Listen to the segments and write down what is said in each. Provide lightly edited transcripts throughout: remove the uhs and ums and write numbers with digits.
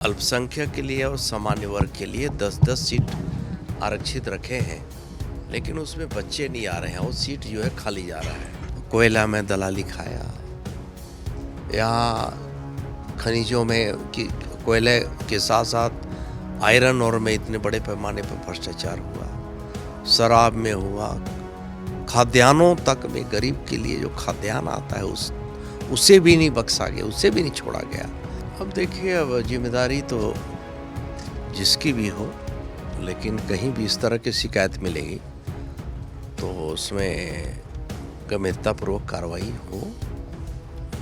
अल्पसंख्यक के लिए और सामान्य वर्ग के लिए 10-10 सीट आरक्षित रखे हैं, लेकिन उसमें बच्चे नहीं आ रहे हैं। वो सीट जो है खाली जा रहा है। कोयला में दलाली खाया, यहाँ खनिजों में कि कोयले के साथ साथ आयरन और में इतने बड़े पैमाने पर भ्रष्टाचार हुआ, शराब में हुआ, खाद्यान्नों तक में गरीब के लिए जो खाद्यान्न आता है उसे भी नहीं बख्शा गया, उसे भी नहीं छोड़ा गया। अब देखिए, अब जिम्मेदारी तो जिसकी भी हो, लेकिन कहीं भी इस तरह की शिकायत मिलेगी तो उसमें गंभीरतापूर्वक कार्रवाई हो।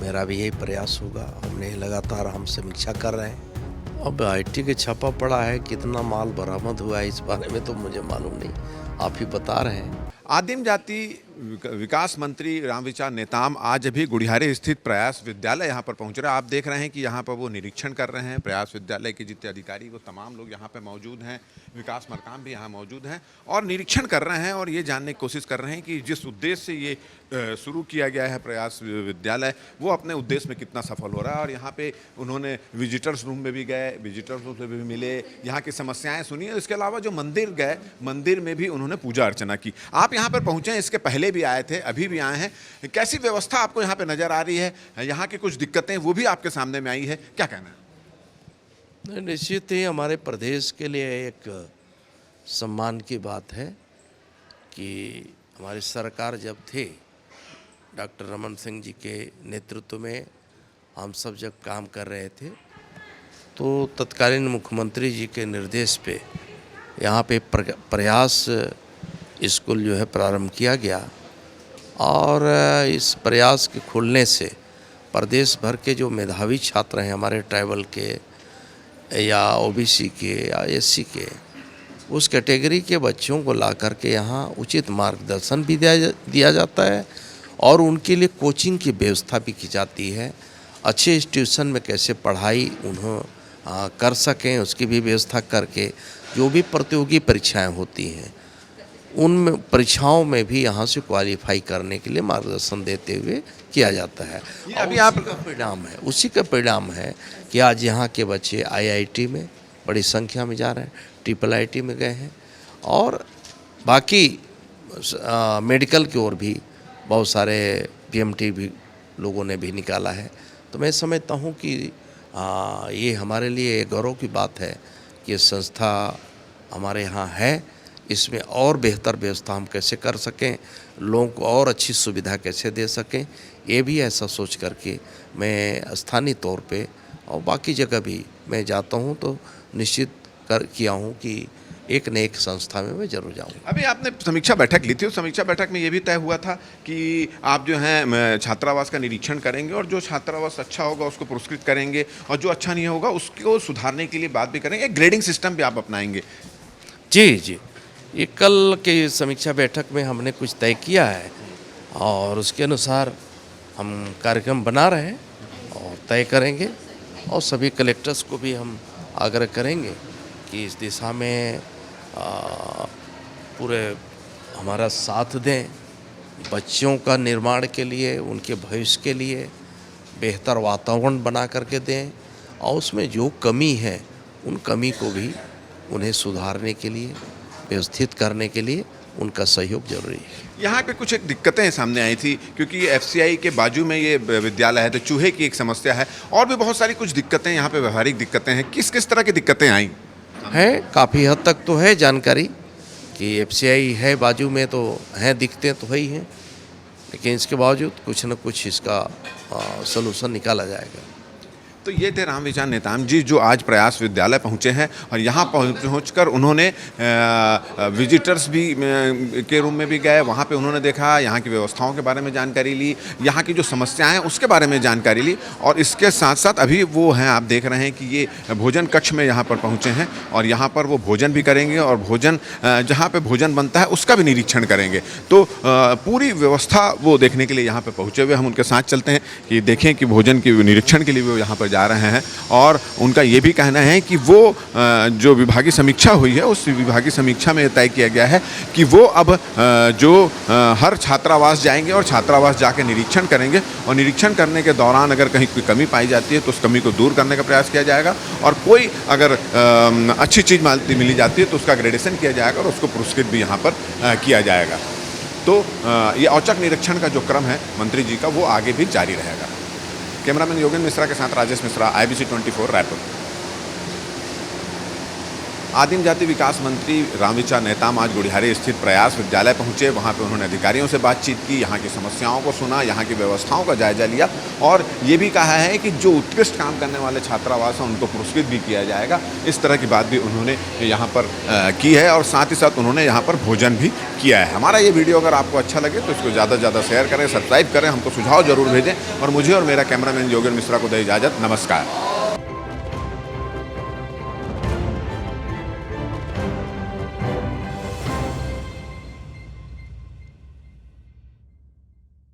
मेरा भी यही प्रयास होगा। हमने लगातार हम समीक्षा कर रहे हैं। अब आईटी के छापा पड़ा है, कितना माल बरामद हुआ है इस बारे में तो मुझे मालूम नहीं, आप ही बता रहे हैं। आदिम जाति विकास मंत्री रामविचार नेताम आज अभी गुढ़ियारी स्थित प्रयास विद्यालय यहाँ पर पहुँच रहे हैं। आप देख रहे हैं कि यहाँ पर वो निरीक्षण कर रहे हैं। प्रयास विद्यालय के जितने अधिकारी वो तमाम लोग यहाँ पे मौजूद हैं। विकास मरकाम भी यहाँ मौजूद हैं और निरीक्षण कर रहे हैं और ये जानने की कोशिश कर रहे हैं कि जिस उद्देश्य से ये शुरू किया गया है प्रयास विद्यालय, वो अपने उद्देश्य में कितना सफल हो रहा है। और यहाँ पे उन्होंने विजिटर्स रूम में भी गए, विजिटर्स रूम में भी मिले, यहाँ की समस्याएं सुनी। इसके अलावा जो मंदिर गए, मंदिर में भी उन्होंने पूजा अर्चना की। आप यहाँ पर पहुँचे, इसके पहले भी आए थे, अभी भी आए हैं। कैसी व्यवस्था आपको यहाँ पे नजर आ रही है? यहाँ की कुछ दिक्कतें वो भी आपके सामने में आई है, क्या कहना है? निश्चित ही हमारे प्रदेश के लिए एक सम्मान की बात है कि हमारी सरकार जब थी, डॉक्टर रमन सिंह जी के नेतृत्व में हम सब जब काम कर रहे थे, तो तत्कालीन मुख्यमंत्री जी के निर्देश पे यहाँ पे प्रयास स्कूल जो है प्रारंभ किया गया। और इस प्रयास के खुलने से प्रदेश भर के जो मेधावी छात्र हैं हमारे ट्राइबल के या ओबीसी के या एससी के, उस कैटेगरी के बच्चों को ला करके यहाँ उचित मार्गदर्शन भी दिया जाता है और उनके लिए कोचिंग की व्यवस्था भी की जाती है। अच्छे इंस्टीट्यूशन में कैसे पढ़ाई उन्हें कर सकें, उसकी भी व्यवस्था करके जो भी प्रतियोगी परीक्षाएं होती हैं उन परीक्षाओं में भी यहाँ से क्वालिफाई करने के लिए मार्गदर्शन देते हुए किया जाता है। अभी उसी का परिणाम है कि आज यहाँ के बच्चे आईआईटी में बड़ी संख्या में जा रहे हैं, ट्रिपल आईटी में गए हैं और बाकी मेडिकल की ओर भी बहुत सारे पीएमटी भी लोगों ने भी निकाला है। तो मैं समझता हूँ कि ये हमारे लिए गौरव की बात है कि संस्था हमारे यहाँ है। इसमें और बेहतर व्यवस्था हम कैसे कर सकें, लोगों को और अच्छी सुविधा कैसे दे सकें, ये भी ऐसा सोच करके मैं स्थानीय तौर पे और बाकी जगह भी मैं जाता हूँ तो निश्चित किया हूँ कि एक न एक संस्था में मैं जरूर जाऊँगा। अभी आपने समीक्षा बैठक ली थी, उस समीक्षा बैठक में ये भी तय हुआ था कि आप जो है छात्रावास का निरीक्षण करेंगे और जो छात्रावास अच्छा होगा उसको पुरस्कृत करेंगे और जो अच्छा नहीं होगा उसको सुधारने के लिए बात भी करेंगे। एक ग्रेडिंग सिस्टम भी आप अपनाएंगे। जी, ये कल के समीक्षा बैठक में हमने कुछ तय किया है और उसके अनुसार हम कार्यक्रम बना रहे हैं और तय करेंगे और सभी कलेक्टर्स को भी हम आग्रह करेंगे कि इस दिशा में पूरे हमारा साथ दें। बच्चों का निर्माण के लिए, उनके भविष्य के लिए बेहतर वातावरण बना करके दें और उसमें जो कमी है उन कमी को भी उन्हें सुधारने के लिए, व्यवस्थित करने के लिए उनका सहयोग जरूरी है। यहाँ पे कुछ एक दिक्कतें सामने आई थी क्योंकि एफसीआई के बाजू में ये विद्यालय है, तो चूहे की एक समस्या है और भी बहुत सारी कुछ दिक्कतें यहाँ पे, व्यवहारिक दिक्कतें हैं। किस किस तरह की दिक्कतें आई हैं? काफ़ी हद तक तो है जानकारी कि एफसीआई है बाजू में, तो हैं, दिखते तो है ही हैं, लेकिन इसके बावजूद कुछ न कुछ इसका सलूशन निकाला जाएगा। तो ये थे रामविचार नेताम जी जो आज प्रयास विद्यालय पहुँचे हैं और यहाँ पहुँचकर उन्होंने विजिटर्स भी के रूम में भी गए। वहाँ पे उन्होंने देखा, यहाँ की व्यवस्थाओं के बारे में जानकारी ली, यहाँ की जो समस्याएं हैं उसके बारे में जानकारी ली और इसके साथ साथ अभी वो हैं, आप देख रहे हैं कि ये भोजन कक्ष में यहाँ पर पहुँचे हैं और यहाँ पर वो भोजन भी करेंगे और भोजन जहाँ पर भोजन बनता है उसका भी निरीक्षण करेंगे। तो पूरी व्यवस्था वो देखने के लिए यहाँ पर पहुँचे हुए। हम उनके साथ चलते हैं कि देखें कि भोजन के निरीक्षण के लिए वो यहाँ पर जा रहे हैं और उनका ये भी कहना है कि वो जो विभागीय समीक्षा हुई है उस विभागीय समीक्षा में तय किया गया है कि वो अब जो हर छात्रावास जाएंगे और छात्रावास जाके निरीक्षण करेंगे और निरीक्षण करने के दौरान अगर कहीं कोई कमी पाई जाती है तो उस कमी को दूर करने का प्रयास किया जाएगा और कोई अगर अच्छी चीज़ मिली जाती है तो उसका ग्रेडेशन किया जाएगा और उसको पुरस्कृत भी यहाँ पर किया जाएगा। तो ये औचक निरीक्षण का जो क्रम है मंत्री जी का वो आगे भी जारी रहेगा। कैमरामैन योगेंद्र मिश्रा के साथ राजेश मिश्रा, IBC 24 रायपुर। आदिम जाति विकास मंत्री रामविचार नेताम आज गुढ़ियारी स्थित प्रयास विद्यालय पहुंचे। वहां पे उन्होंने अधिकारियों से बातचीत की, यहाँ की समस्याओं को सुना, यहाँ की व्यवस्थाओं का जायजा लिया और ये भी कहा है कि जो उत्कृष्ट काम करने वाले छात्रावास हैं उनको पुरस्कृत भी किया जाएगा। इस तरह की बात भी उन्होंने यहाँ पर की है और साथ ही साथ उन्होंने यहाँ पर भोजन भी किया है। हमारा ये वीडियो अगर आपको अच्छा लगे तो इसको ज़्यादा से ज़्यादा शेयर करें, सब्सक्राइब करें, हमको सुझाव जरूर भेजें और मुझे और मेरा कैमरामैन योगेंद्र मिश्रा को दे इजाज़त। नमस्कार।